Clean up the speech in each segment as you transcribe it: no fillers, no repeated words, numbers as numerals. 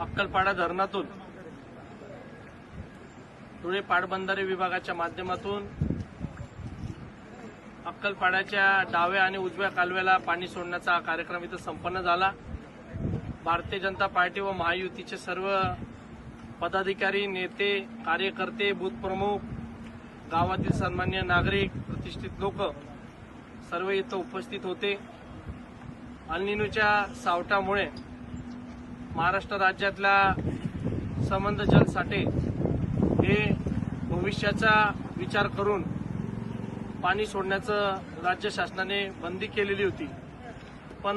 अक्कलपाडा धरणातून धुळे पाटबंधारे विभागाच्या माध्यमातून अक्कलपाड्याच्या डाव्या आणि उजव्या कालव्याला पाणी सोडण्याचा हा कार्यक्रम इथं संपन्न झाला। भारतीय जनता पार्टी व महायुतीचे सर्व पदाधिकारी, नेते, कार्यकर्ते, बूथ प्रमुख, गावातील सन्मान्य नागरिक, प्रतिष्ठित लोक सर्व इथं उपस्थित होते। एल निनोच्या सावटामुळे महाराष्ट्र राज्यातला संबंध जलसाठे हे भविष्याचा विचार करून पाणी सोडण्याचं राज्य शासनाने बंदी केलेली होती, पण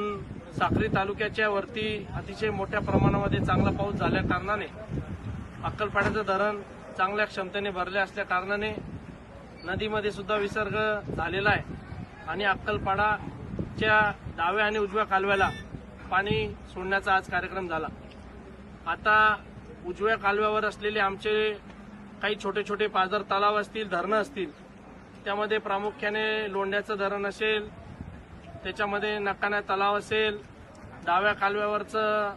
साक्री तालुक्याच्या वरती अतिशय मोठ्या प्रमाणामध्ये चांगला पाऊस झाल्या कारणाने अक्कलपाड्याचं धरण चांगल्या क्षमतेने भरले असल्या कारणाने नदीमध्ये सुद्धा विसर्ग झालेला आहे आणि अक्कलपाडाच्या डाव्या आणि उजव्या कालव्याला पाणी सोडण्याचा आज कार्यक्रम झाला। आता उजव्या कालव्यावर असलेले आमचे काही छोटे छोटे पाझर तलाव असतील, धरणं असतील, त्यामध्ये प्रामुख्याने लोंढ्याचं धरण असेल, त्याच्यामध्ये नकाना तलाव असेल, डाव्या कालव्यावरचं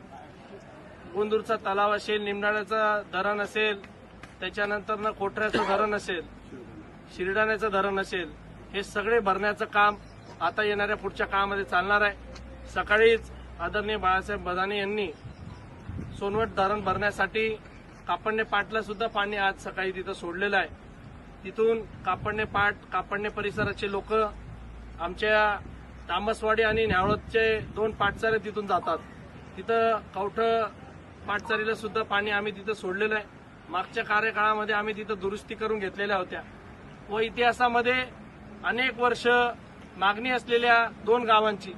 गोंदूरचा तलाव असेल, निमडाळ्याचं धरण असेल, त्याच्यानंतर कोठऱ्याचं धरण असेल, शिरडाण्याचं धरण असेल, हे सगळे भरण्याचं काम आता येणाऱ्या पुढच्या काळामध्ये चालणार आहे। सकाळीच आदरणीय बाळासाहेब बदाने यांनी सोनवट धरण भरण्यासाठी कापडणे पाटला सुद्धा पाणी आज सकाळी तिथं सोडलेलं आहे। तिथून कापडणे पाट, कापडणे परिसराचे लोक आमच्या तामसवाडी आणि न्यावळचे 2 पाटचारे तिथून जातात। तिथं कवठ पाटचारीला सुद्धा पाणी आम्ही तिथं सोडलेलं आहे। मागच्या कार्यकाळामध्ये आम्ही तिथं दुरुस्ती करून घेतलेल्या होत्या व इतिहासामध्ये अनेक वर्ष मागणी असलेल्या 2 गावांची